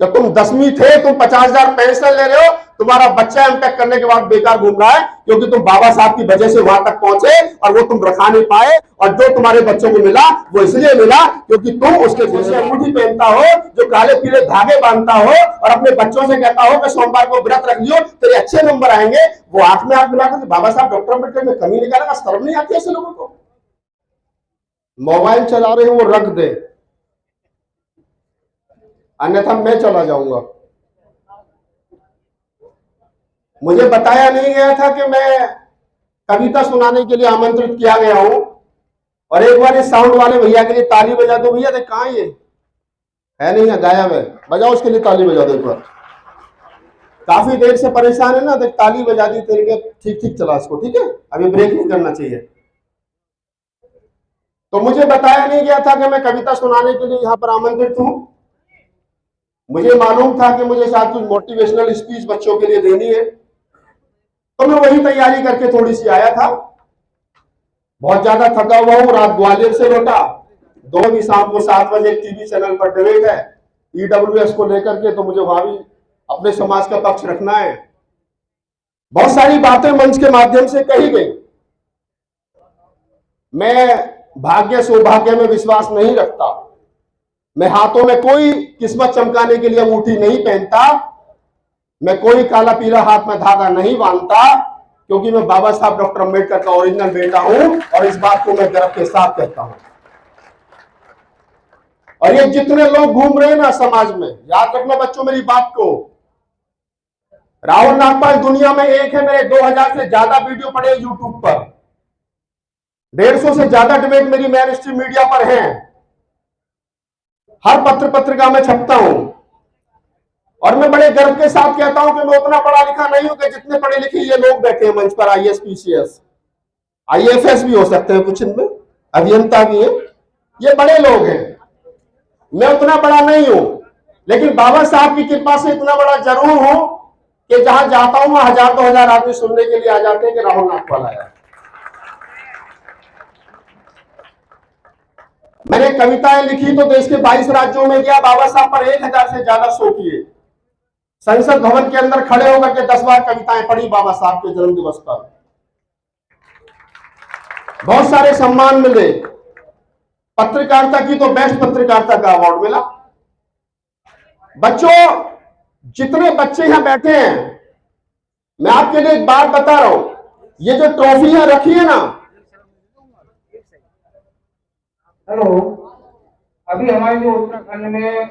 तो तुम 10वीं थे, तुम 50,000 पेंशन ले रहे हो, तुम्हारा बच्चा एमटेक करने के बाद बेकार घूम रहा है, क्योंकि तुम बाबा साहब की वजह से वहां तक पहुंचे और वो तुम रखा नहीं पाए। और जो तुम्हारे बच्चों को मिला वो इसलिए मिला क्योंकि तुम उसके जैसे अंगूठी पहनता हो, जो काले पीले धागे बांधता हो और अपने बच्चों से कहता हो कि सोमवार को व्रत रख लियो तेरे अच्छे नंबर आएंगे। वो आंख में आंख मिलाकर बाबा साहब डॉक्टर अम्बेडकर में कमी निकालेगा, शर्म नहीं आती ऐसे लोगों को? मोबाइल चला रहे हो वो रख दे, अन्यथा मैं चला जाऊंगा। मुझे बताया नहीं गया था कि मैं कविता सुनाने के लिए आमंत्रित किया गया हूं। और एक बार इस साउंड वाले भैया के लिए ताली बजा दो। भैया देख कहां ये है, नहीं है, गायब है, बजाओ उसके लिए ताली बजा दो एक बार। काफी देर से परेशान है ना, देख ताली बजा दी तेरे के, ठीक ठीक चला इसको, ठीक है, अभी ब्रेक नहीं करना चाहिए। तो मुझे बताया नहीं गया था कि मैं कविता सुनाने के लिए यहां पर आमंत्रित हूं। मुझे मालूम था कि मुझे शायद कुछ मोटिवेशनल स्पीच बच्चों के लिए देनी है, तो मैं वही तैयारी करके थोड़ी सी आया था। बहुत ज्यादा थका हुआ हूं, रात ग्वालियर से लौटा, भी शाम को 7 बजे टीवी चैनल पर डिबेट है ईडब्ल्यूएस को लेकर के, तो मुझे वहां भी अपने समाज का पक्ष रखना है। बहुत सारी बातें मंच के माध्यम से कही गई। मैं भाग्य सौभाग्य में विश्वास नहीं रखता, मैं हाथों में कोई किस्मत चमकाने के लिए अंगूठी नहीं पहनता, मैं कोई काला पीला हाथ में धागा नहीं बांधता, क्योंकि मैं बाबा साहब डॉक्टर अम्बेडकर का ओरिजिनल बेटा हूं और इस बात को मैं गर्व के साथ कहता हूं। और ये जितने लोग घूम रहे हैं ना समाज में, याद रखना बच्चों मेरी बात को, राहुल नागपाल दुनिया में एक है। मेरे 2000 से ज्यादा वीडियो पड़े यूट्यूब पर, 150 से ज्यादा डिबेट मेरी मेन स्ट्रीम मीडिया पर है, हर पत्र पत्रिका में छपता हूं। और मैं बड़े गर्व के साथ कहता हूं कि मैं उतना पढ़ा लिखा नहीं हूं कि जितने पढ़े लिखे ये लोग बैठे हैं मंच पर, आईएएस पीसीएस आईएफएस भी हो सकते हैं कुछ, इनमें अभियंता भी है, ये बड़े लोग हैं। मैं उतना बड़ा नहीं हूं, लेकिन बाबा साहब की कृपा से इतना बड़ा जरूर हूं कि जहां जाता हूं वहां 1000-2000 आदमी सुनने के लिए आ जाते हैं कि राहुल नागपाल आया। मैंने कविताएं लिखी तो देश के 22 राज्यों में गया, बाबा साहब पर 1000 से ज्यादा शो किए, संसद भवन के अंदर खड़े होकर के 10 बार कविताएं पढ़ी बाबा साहब के जन्म दिवस पर, बहुत सारे सम्मान मिले, पत्रकारिता की तो बेस्ट पत्रकारिता का अवार्ड मिला। बच्चों, जितने बच्चे यहां बैठे हैं, मैं आपके लिए एक बात बता रहा हूं, ये जो ट्रॉफियां रखी है ना, हेलो, अभी हमारे जो उत्तराखंड में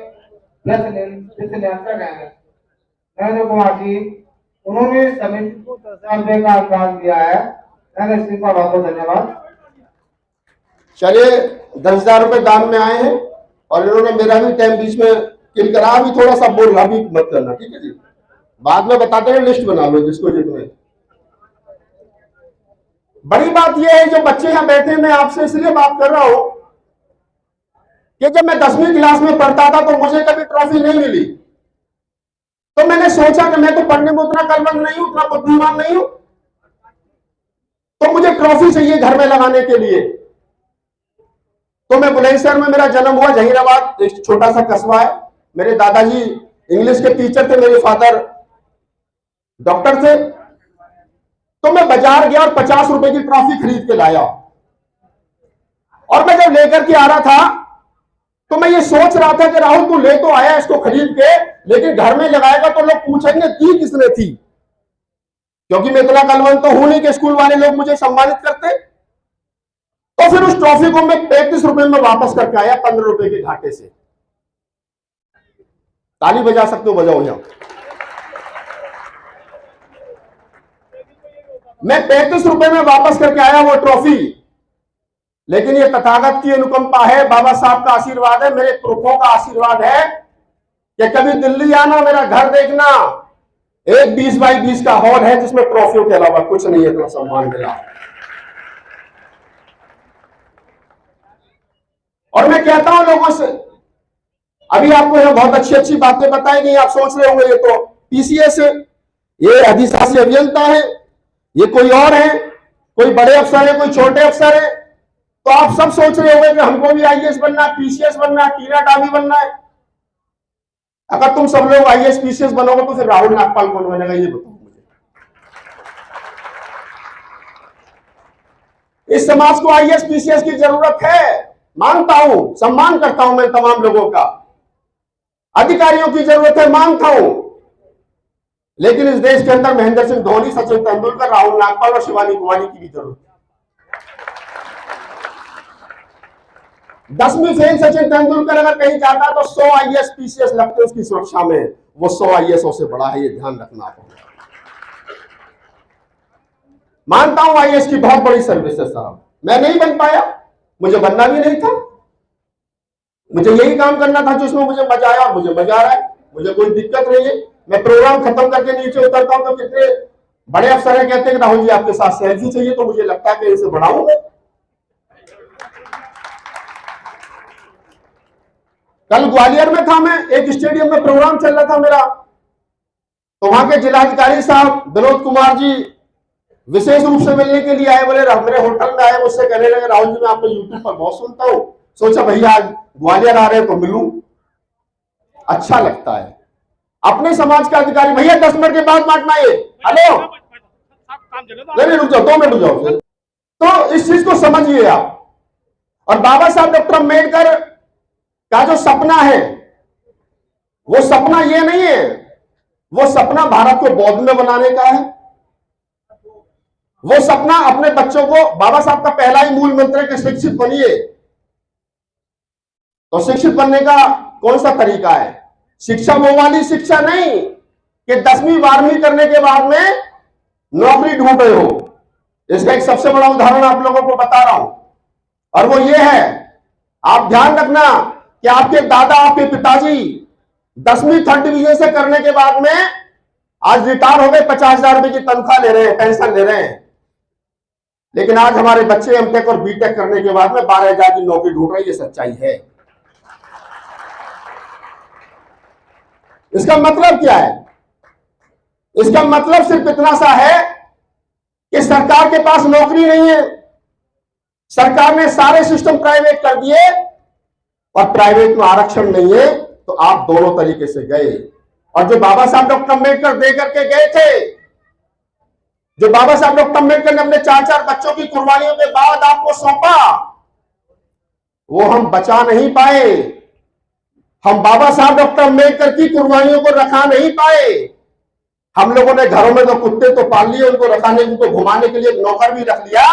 तीर्थ यात्रा गए हैं नरेंद्र कुमार जी, उन्होंने समिति को 10,000 रुपए का अनुदान दिया है। नरेंद्र सिंह का बहुत बहुत धन्यवाद। चलिए 10,000 रुपए दान में आए हैं और इन्होंने मेरा भी टाइम बीच में किल करा, भी थोड़ा सा बोल रहा, भी मत करना, ठीक है जी, बाद में बताते हैं, लिस्ट बना लो जिसको जितने। बड़ी बात यह है जो बच्चे यहां बैठे, मैं आपसे इसलिए बात कर रहा हूं कि जब मैं 10वीं क्लास में पढ़ता था तो मुझे कभी ट्रॉफी नहीं मिली, तो मैंने सोचा कि मैं तो पढ़ने में उतना कलमंद नहीं हूं, उतना बुद्धिमान नहीं हूं, तो मुझे ट्रॉफी चाहिए घर में लगाने के लिए। तो मैं बुलंदशहर में मेरा जन्म हुआ, जहीराबाद एक छोटा सा कस्बा है, मेरे दादाजी इंग्लिश के टीचर थे, मेरे फादर डॉक्टर थे। तो मैं बाजार गया और 50 रुपए की ट्रॉफी खरीद के लाया, और मैं जब लेकर के आ रहा था तो मैं ये सोच रहा था कि राहुल तू ले तो आया इसको खरीद के, लेकिन घर में लगाएगा तो लोग पूछेंगे दी किसने थी, क्योंकि मैं इतना कलवंत तो हूं नहीं कि स्कूल वाले लोग मुझे सम्मानित करते। तो फिर उस ट्रॉफी को मैं 35 रुपए में वापस करके आया, 15 रुपए के घाटे से। ताली बजा सकते हो, बजाओ यहां। मैं 35 रुपए में वापस करके आया वो ट्रॉफी, लेकिन ये तथागत की अनुकंपा है, बाबा साहब का आशीर्वाद है, मेरे पुरखों का आशीर्वाद है कि कभी दिल्ली आना, मेरा घर देखना, एक 20 बाई 20 का हॉल है जिसमें ट्रॉफियों के अलावा कुछ नहीं है, इतना सम्मान मिला। और मैं कहता हूं लोगों से, अभी आपको यहां बहुत अच्छी अच्छी बातें बताई गई, आप सोच रहे होंगे ये तो पीसीएस है, ये अधिशासी अभियंता है, ये कोई और है, कोई बड़े अफसर है, कोई छोटे अफसर है। तो आप सब सोच रहे होंगे कि हमको भी आईएएस बनना है, पीसीएस बनना है, टीना टावी बनना है। अगर तुम सब लोग आईएएस पीसीएस बनोगे तो फिर राहुल नागपाल कौन बनेगा, ये बताओ मुझे। इस समाज को आईएएस पीसीएस की जरूरत है, मानता हूं, सम्मान करता हूं मैं तमाम लोगों का। अधिकारियों की जरूरत है, मानता हूं, लेकिन इस देश के अंदर महेंद्र सिंह धोनी, सचिन तेंदुलकर, राहुल नागपाल और शिवानी कुमारी की भी जरूरत है। 10वीं फेल सचिन तेंदुलकर अगर कहीं जाता तो 100 आईएएस पीसीएस लगते उसकी सुरक्षा में। वो 100 आईएएसओं से बड़ा है, ये ध्यान रखना आप। मानता हूं आईएएस की बहुत बड़ी सर्विस है साहब, मैं नहीं बन पाया, मुझे बनना भी नहीं था। मुझे यही काम करना था जिसमें मुझे मजा आया और मुझे मजा आ रहा है, मुझे कोई दिक्कत नहीं है। मैं प्रोग्राम खत्म करके नीचे उतरता हूं तो कितने बड़े अफसर हैं कहते हैं कि राहुल जी आपके साथ सेल्फी चाहिए, तो मुझे लगता है कि इसे बढ़ाऊंगा। कल ग्वालियर में था मैं, एक स्टेडियम में प्रोग्राम चल रहा था मेरा, तो वहां के जिलाधिकारी साहब विनोद कुमार जी विशेष रूप से मिलने के लिए आए। बोले मेरे होटल में आए, मुझसे कहने लगे राहुल जी मैं आपको यूट्यूब पर बहुत सुनता हूं, सोचा भैया आज ग्वालियर आ रहे हैं तो मिलूं, अच्छा लगता है। अपने समाज का अधिकारी, भैया 10 मिनट के बाद बांटना है। हेलो नहीं रुक जाओ, 2 मिनट रुक जाओ। तो इस चीज को समझिए आप। और बाबा साहब डॉक्टर अम्बेडकर का जो सपना है, वो सपना ये नहीं है, वो सपना भारत को बौद्ध में बनाने का है। वो सपना अपने बच्चों को, बाबा साहब का पहला ही मूल मंत्र है कि शिक्षित बनिए। तो शिक्षित बनने का कौन सा तरीका है? शिक्षा वो वाली शिक्षा नहीं कि 10वीं 12वीं करने के बाद में नौकरी ढूंढ रहे हो। इसका एक सबसे बड़ा उदाहरण आप लोगों को बता रहा हूं, और वो ये है, आप ध्यान रखना कि आपके दादा, आपके पिताजी 10वीं 3rd डिवीजन से करने के बाद में आज रिटायर हो गए, 50,000 रुपए की तनख्वाह ले रहे हैं, पेंशन ले रहे हैं। लेकिन आज हमारे बच्चे एमटेक और बीटेक करने के बाद में 12,000 की नौकरी ढूंढ रहे हैं, ये सच्चाई है। इसका मतलब क्या है? इसका मतलब सिर्फ इतना सा है कि सरकार के पास नौकरी नहीं है, सरकार ने सारे सिस्टम प्राइवेट कर दिए, और प्राइवेट में आरक्षण नहीं है, तो आप दोनों तरीके से गए। और जो बाबा साहब डॉक्टर अम्बेडकर दे करके गए थे, जो बाबा साहब डॉक्टर अम्बेडकर ने अपने 4-4 बच्चों की कुर्बानियों के बाद आपको सौंपा, वो हम बचा नहीं पाए। हम बाबा साहब डॉक्टर अम्बेडकर की कुर्बानियों को रखा नहीं पाए। हम लोगों ने घरों में तो कुत्ते तो पाल लिए, उनको रखाने, उनको घुमाने के लिए एक नौकर भी रख लिया,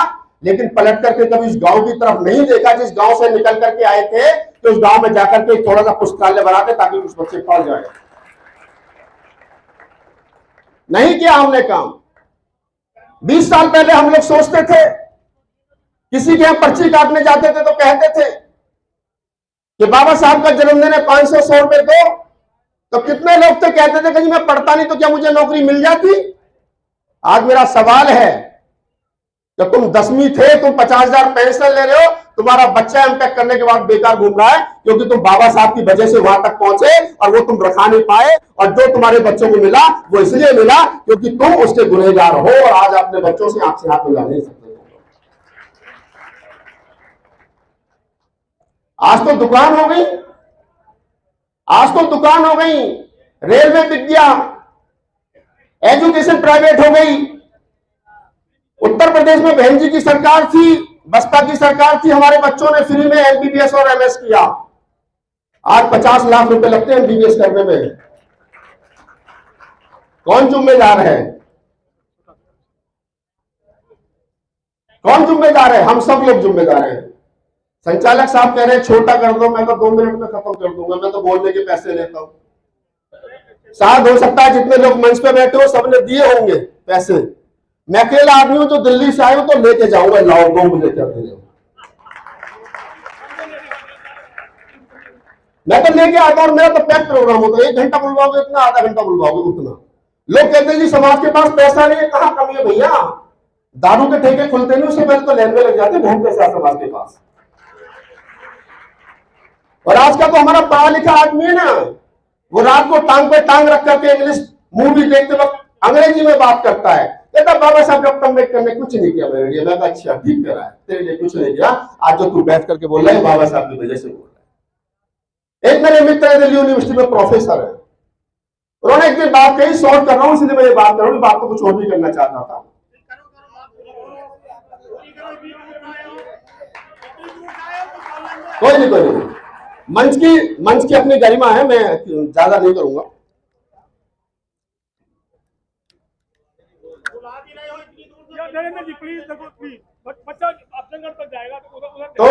लेकिन पलट करके कभी इस गांव की तरफ नहीं देखा जिस गांव से निकल करके आए थे, तो उस गांव में जाकर के थोड़ा सा पुस्तकालय बनाते ताकि उस बच्चे पढ़ जाए। नहीं किया हमने काम। 20 साल पहले हम लोग सोचते थे, किसी के यहां पर्ची काटने जाते थे तो कहते थे कि बाबा साहब का जन्मदिन है, 500-100 रुपए दो। तो कितने लोग तो कहते थे कि जी मैं पढ़ता नहीं तो क्या मुझे नौकरी मिल जाती। आज मेरा सवाल है कि तुम 10वीं थे, तुम 50,000 पेंशन ले रहे हो, तुम्हारा बच्चा एमटेक करने के बाद बेकार घूम रहा है, क्योंकि तुम बाबा साहब की वजह से वहां तक पहुंचे और वो तुम रखा नहीं पाए। और जो तुम्हारे बच्चों को मिला वो इसलिए मिला क्योंकि तुम उसके गुनहगार हो, और आज अपने बच्चों से आंख से हाथ मिला नहीं सकते। आज तो दुकान हो गई, आज तो दुकान हो गई, रेलवे बिक गया, एजुकेशन प्राइवेट हो गई। उत्तर प्रदेश में बहन जी की सरकार थी, बसपा की सरकार थी, हमारे बच्चों ने फ्री में एमबीबीएस और एमएस किया। आज 50 लाख रुपए लगते हैं एमबीबीएस करने में। कौन जिम्मेदार है? कौन जिम्मेदार है? हम सब लोग जिम्मेदार हैं। संचालक साहब कह रहे हैं छोटा कर दो, मैं तो 2 मिनट में खत्म कर दूंगा, मैं तो बोलने के पैसे लेता हूं। शायद हो सकता है जितने लोग मंच पे बैठे हो सबने दिए होंगे पैसे। मैं अकेला आदमी हूं जो दिल्ली से आया हूं, तो लेके जाऊंगा, लाओ 2 मुझे क्या दे रहे हो। मैं तो लेके आता हूं, मेरा तो पैक प्रोग्राम होता है। 1 घंटा बुलवाओगे इतना, आधा घंटा बुलवाओगे उतना। लोग कहते हैं जी समाज के पास पैसा नहीं है, कहां कमी है भैया? दारू के ठेके खुलते नहीं, उससे पहले तो लेन में लग जाते, बहुत पैसा है समाज के पास। और आज का तो हमारा पढ़ा लिखा आदमी है ना, वो रात को टांग पे टांग रख करके इंग्लिश मूवी देखते वक्त अंग्रेजी में बात करता है। कहता बाबा साहब डॉक्टर अम्बेडकर ने कुछ नहीं किया मेरे लिए। मैं अच्छा ठीक करा है, तेरे लिए कुछ नहीं किया। आज जो तू बैठ करके बोल रहा है बाबा साहब की वजह से बोल रहा है। एक मेरे मित्र दिल्ली यूनिवर्सिटी में प्रोफेसर है, उन्होंने एक दिन बात कही, शॉर्ट कर रहा हूं इसलिए मैं ये बात कर रहा हूं, बात तो कुछ और भी करना चाहता था। कोई नहीं, कोई नहीं, मंच की अपनी गरिमा है, मैं ज्यादा नहीं करूंगा। तो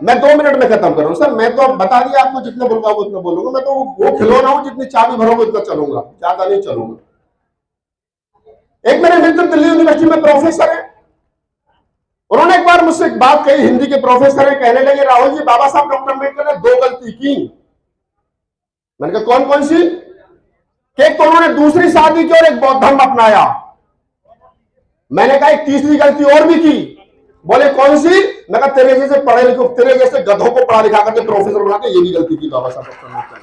मैं 2 मिनट में खत्म कर रहा हूं सर, मैं तो बता दिया आपको, जितने बोलूंगा उतना बोलूंगा, मैं तो वो खिलौना हूं, जितनी चाबी भरोगे उतना चलूंगा, ज्यादा नहीं चलूंगा। एक मेरे मित्र दिल्ली यूनिवर्सिटी में प्रोफेसर है, उन्होंने एक बार मुझसे एक बात कही, हिंदी के प्रोफेसर है, कहने लगे राहुल जी, बाबा साहब डॉक्टर अम्बेडकर ने 2 गलती की। मैंने कहा कौन कौन सी? एक तो उन्होंने दूसरी शादी की और एक बौद्ध धर्म अपनाया। मैंने कहा एक तीसरी गलती और भी की। बोले कौन सी? मैं कहा तेरे जैसे पढ़े लिखे, तेरे जैसे गधों को पढ़ा लिखा करके प्रोफेसर बना के ये भी गलती की बाबा साहब डॉक्टर अम्बेडकर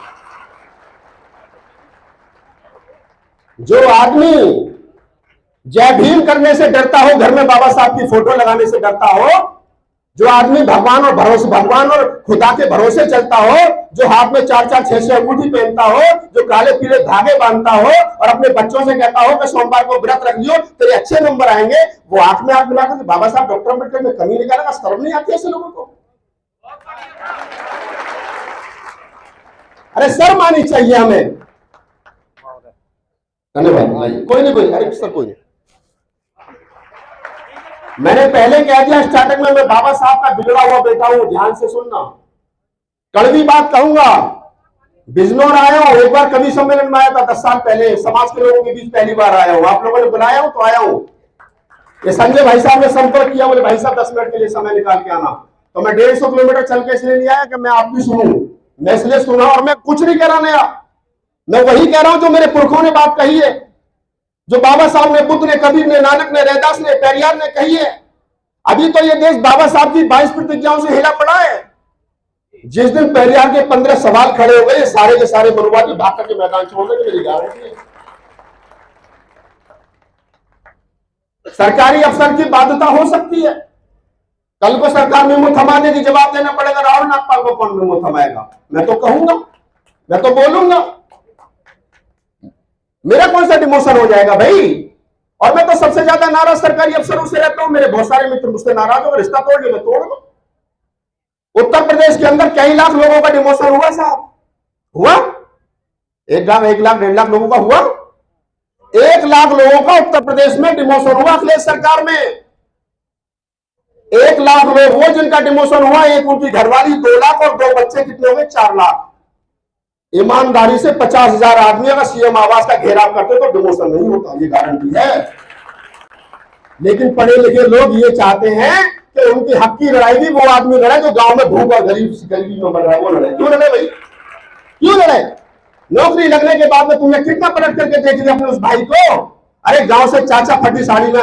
ने। जो आदमी जय भीम करने से डरता हो, घर में बाबा साहब की फोटो लगाने से डरता हो, जो आदमी भगवान और खुदा के भरोसे चलता हो, जो हाथ में 4-4 6-6 अंगूठी पहनता हो, जो काले पीले धागे बांधता हो और अपने बच्चों से कहता हो कि सोमवार को व्रत रख लियो तेरे अच्छे नंबर आएंगे, वो आंख में आंख मिलाकर बाबा साहब डॉक्टर अम्बेडकर में कमी निकालेगा, शर्म नहीं आती ऐसे लोगों को? अरे शर्म आनी चाहिए हमें। धन्यवाद। कोई नहीं, अरे सर कोई नहीं। मैंने पहले कह दिया स्टार्टिंग में, मैं बाबा साहब का बिगड़ा हुआ बेटा हूं, ध्यान से सुनना। कड़वी बात कहूंगा, बिजनौर आया हूं, एक बार कवि सम्मेलन में आया था 10 साल पहले, समाज के लोगों के बीच पहली बार आया हूं, आप लोगों ने बुलाया हूं तो आया हूं। ये संजय भाई साहब ने संपर्क किया, बोले भाई साहब 10 मिनट के लिए समय निकाल के आना, तो मैं 150 किलोमीटर चल के इसलिए नहीं आया कि मैं आपकी सुनूं, मैं इसलिए सुना, और मैं कुछ नहीं कह रहा नया, मैं वही कह रहा हूं जो मेरे पुरखों ने बात कही है, जो बाबा साहब ने, बुद्ध ने, कबीर ने, नानक ने, रैदास ने, पेरियार ने कही है। अभी तो ये देश बाबा साहब की 22 प्रतिज्ञाओं से हिला पड़ा है। जिस दिन पेरियार के 15 सवाल खड़े हो गए, सारे के सारे मनुवादी भाग के मैदान छोड़ देंगे, मेरी गारंटी है। सरकारी अफसर की बाध्यता हो सकती है, कल को सरकार में मुंह थमा देगी, जवाब देना पड़ेगा, राहुल नागपाल को कौन मुंह थमाएगा? मैं तो कहूंगा, मैं तो बोलूंगा, मेरा कौन सा डिमोशन हो जाएगा भाई? और मैं तो सबसे ज्यादा नाराज सरकारी अफसरों से रहता हूं, मेरे बहुत सारे मित्र मुझसे नाराज हो, रिश्ता तोड़ लिया, मैं तोड़ दो। उत्तर प्रदेश के अंदर कई लाख लोगों का डिमोशन हुआ साहब, हुआ 1 लाख 1.5 लाख लोगों का हुआ, 1 लाख लोगों का उत्तर प्रदेश में डिमोशन हुआ अखिलेश सरकार में। 1 लाख लोग वो जिनका डिमोशन हुआ, एक उनकी घरवाली, 2 लाख और 2 बच्चे, कितने हो गए? 4 लाख। ईमानदारी से 50,000 आदमी अगर सीएम आवास का घेराव करते तो डिमोशन नहीं होता, ये गारंटी है। लेकिन पढ़े लिखे लोग ये चाहते हैं कि उनकी हक की लड़ाई भी वो आदमी लड़े जो गांव में भूख और गरीबी में मर रहा है, वो लड़े। क्यों लड़े भाई? क्यों लड़े? नौकरी लगने के बाद में तुमने कितना पलट करके देख लिया अपने उस भाई को? अरे गांव से चाचा फटी साड़ी में,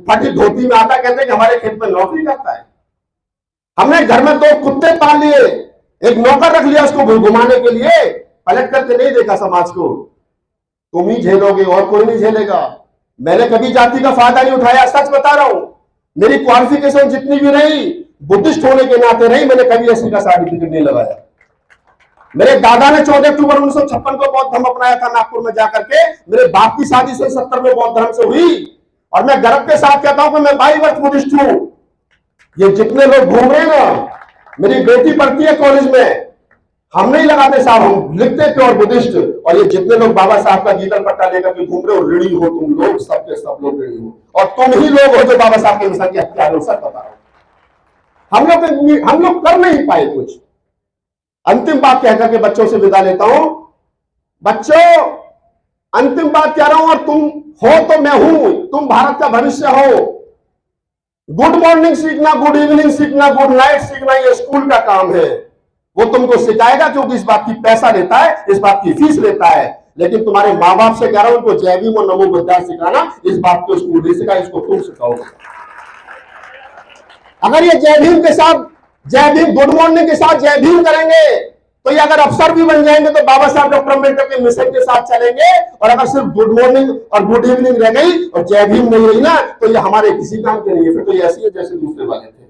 फटी धोती में आता, कहते हैं कि हमारे खेत में नौकरी करता है। हमने घर में 2 कुत्ते पाल लिए, एक नौकर रख लिया उसको घुमाने के लिए, पलट करके नहीं देखा समाज को। तुम ही झेलोगे और कोई नहीं झेलेगा। मैंने कभी जाति का फायदा नहीं उठाया, सच बता रहा हूं। मेरी क्वालिफिकेशन जितनी भी रही, बुद्धिस्ट होने के नाते रही, मैंने कभी एससी का सर्टिफिकेट नहीं लगाया। मेरे दादा ने 14 अक्टूबर 1956 को बौद्ध धर्म अपनाया था नागपुर में जाकर के। मेरे बाप की शादी 70 में बौद्ध धर्म से हुई, और मैं गर्व के साथ कहता हूं कि मैं 22 वर्ष बुद्धिस्ट हूं। ये जितने लोग घूम रहे हैं ना, मेरी बेटी पढ़ती है कॉलेज में, हम नहीं लगाते साहब, हम लिखते प्योर बुद्धिस्ट। और ये जितने लोग बाबा साहब का गीतल पट्टा लेकर के घूम रहे हो, ऋणी हो तुम लोग, सबके सब लोग ऋणी हो, और तुम ही लोग हो जो बाबा साहब के मिशन की हत्या हो। सब बता रहा हूं, हम लोग कर नहीं पाए कुछ। अंतिम बात कहकर के बच्चों से विदा लेता हूं। बच्चों, अंतिम बात कह रहा हूं, और तुम हो तो मैं हूं, तुम भारत का भविष्य हो। गुड मॉर्निंग सीखना, गुड इवनिंग सीखना, गुड नाइट सीखना, ये स्कूल का काम है। वो तुमको सिखाएगा क्योंकि इस बात की पैसा लेता है, इस बात की फीस लेता है। लेकिन तुम्हारे माँ बाप से कह रहा हूं, उनको जय भीम और नमो बुद्धाय सिखाना, इस बात को स्कूल नहीं सिखाए, इसको तुम सिखाओगे। अगर ये जय भीम के साथ, जय भीम, गुड मॉर्निंग के साथ जय भीम करेंगे, तो ये अगर अफसर भी बन जाएंगे तो बाबा साहब डॉक्टर अम्बेडकर के मिशन के साथ चलेंगे। और अगर सिर्फ गुड मॉर्निंग और गुड इवनिंग रह गई और जय भीम नहीं रही ना, तो ये हमारे किसी काम के नहीं है, फिर तो ये ऐसी है जैसे दूसरे वाले थे।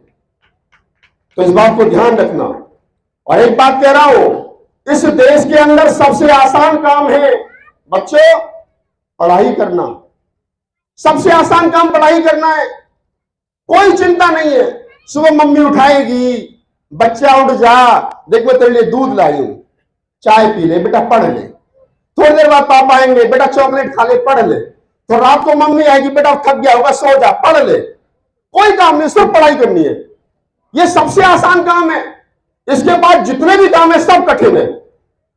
तो इस बात को ध्यान रखना। और एक बात कह रहा हूं, इस देश के अंदर सबसे आसान काम है बच्चों, पढ़ाई करना सबसे आसान काम, पढ़ाई करना है, कोई चिंता नहीं है। सुबह मम्मी उठाएगी, बच्चा उठ जा, देख मैं तेरे लिए दूध लाई हूं, चाय पी ले बेटा, पढ़ ले। थोड़ी देर बाद पापा आएंगे, बेटा चॉकलेट खा ले, पढ़ ले। तो रात को मम्मी आएगी, बेटा थक गया होगा, सो जा, पढ़ ले। कोई काम नहीं, सिर्फ पढ़ाई करनी है। ये सबसे आसान काम है। इसके बाद जितने भी काम है सब कठिन है।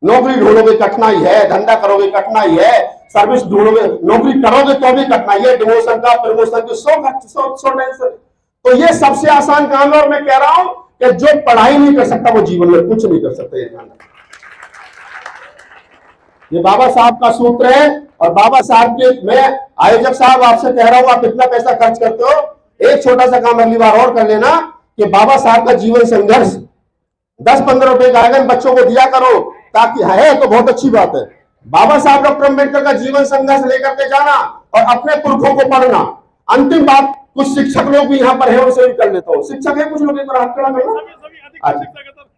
नौकरी ढूंढोगे कठिनाई है, धंधा करोगे कठिनाई है, सर्विस ढूंढोगे, नौकरी करोगे तो भी कठिनाई है, डिमोशन का, प्रमोशन की, सौ टेंशन। तो ये सबसे आसान काम है। और मैं कह रहा हूं कि जो पढ़ाई नहीं कर सकता वो जीवन में कुछ नहीं कर सकता। ये बाबा साहब का सूत्र है। और बाबा साहब के, मैं आयोजक साहब आपसे कह रहा हूं, आप इतना पैसा खर्च करते हो, एक छोटा सा काम अगली बार और कर लेना कि बाबा साहब का जीवन संघर्ष 10-15 रुपए का आएगा, बच्चों को दिया करो, ताकि है तो बहुत अच्छी बात है। बाबा साहब डॉक्टर अम्बेडकर का जीवन संघर्ष लेकर के जाना और अपने पुरखों को पढ़ना। अंतिम बात, कुछ शिक्षक लोग भी यहाँ पर है, उनसे भी कर लेता हूँ। शिक्षक है कुछ लोग, एक बार हाथ खड़ा करना।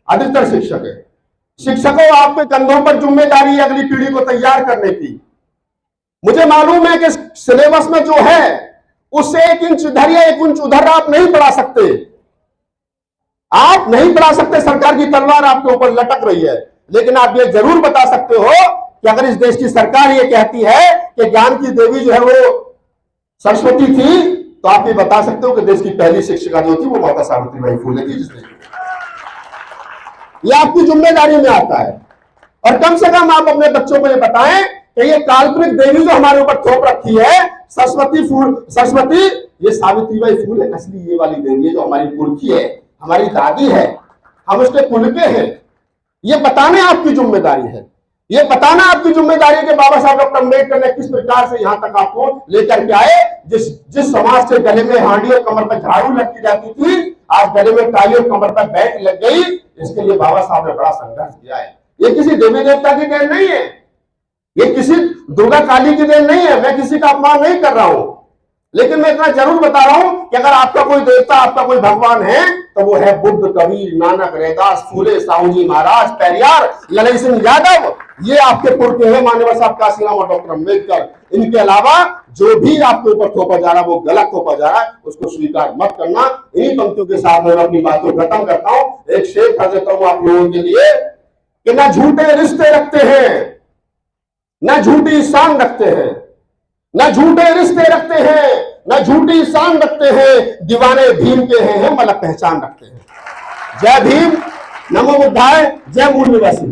अधिकतर शिक्षक है। शिक्षकों, आपके कंधों पर जिम्मेदारी है अगली पीढ़ी को तैयार करने की। मुझे मालूम है कि सिलेबस में जो है उससे 1 इंच इधर या 1 इंच उधर आप नहीं पढ़ा सकते। आप नहीं पढ़ा सकते, सरकार की तलवार आपके ऊपर लटक रही है। लेकिन आप ये जरूर बता सकते हो कि अगर इस देश की सरकार ये कहती है कि ज्ञान की देवी जो है वो सरस्वती थी, तो आप ये बता सकते हो कि देश की पहली शिक्षिका जो थी वो माता सावित्रीबाई फुले थी, जिसने, ये आपकी जिम्मेदारी में आता है। और कम से कम आप अपने बच्चों को ये बताएं कि ये काल्पनिक देवी जो हमारे ऊपर थोप रखी है, सरस्वती, ये सावित्रीबाई फुले है, असली ये वाली देवी है जो हमारी पुरखी है, हमारी दादी है, हम उसके कुल के हैं। ये बताने आपकी जिम्मेदारी है। ये बताना आपकी जिम्मेदारी है कि बाबा साहब डॉक्टर अम्बेडकर ने किस प्रकार से यहां तक आपको लेकर के आए। जिस समाज के गले में हांडी और कमर पर झाड़ू लगती जाती थी, आज गले में टाई और कमर पर बैट लग गई। इसके लिए बाबा साहब ने बड़ा संघर्ष किया है। ये किसी देवी देवता की देन नहीं है, ये किसी दुर्गा काली की देन नहीं है। मैं किसी का अपमान नहीं कर रहा हूं, लेकिन मैं इतना जरूर बता रहा हूं कि अगर आपका कोई देवता, आपका कोई भगवान है, तो वो है बुद्ध, कबीर, नानक, रैदास, फूले, साहू जी महाराज, पेरियार, ललन सिंह यादव। ये आपके पुरखे हैं, माननीय साहब काशीराम और डॉक्टर अम्बेडकर। इनके अलावा जो भी आपके ऊपर थोपा जा रहा है वो गलत थोपा जा रहा है, उसको स्वीकार मत करना। इन्हीं पंक्तियों के साथ मैं अपनी बात को खत्म करता हूं। एक शेर कर देता हूं आप लोगों के लिए कि ना झूठे रिश्ते रखते हैं, ना झूठी शान रखते हैं, ना झूठे रिश्ते रखते हैं, ना झूठी शान रखते हैं, दीवाने भीम के हैं, हम अलग पहचान रखते हैं। जय भीम, नमो बुद्धाय, जय मूल निवासी।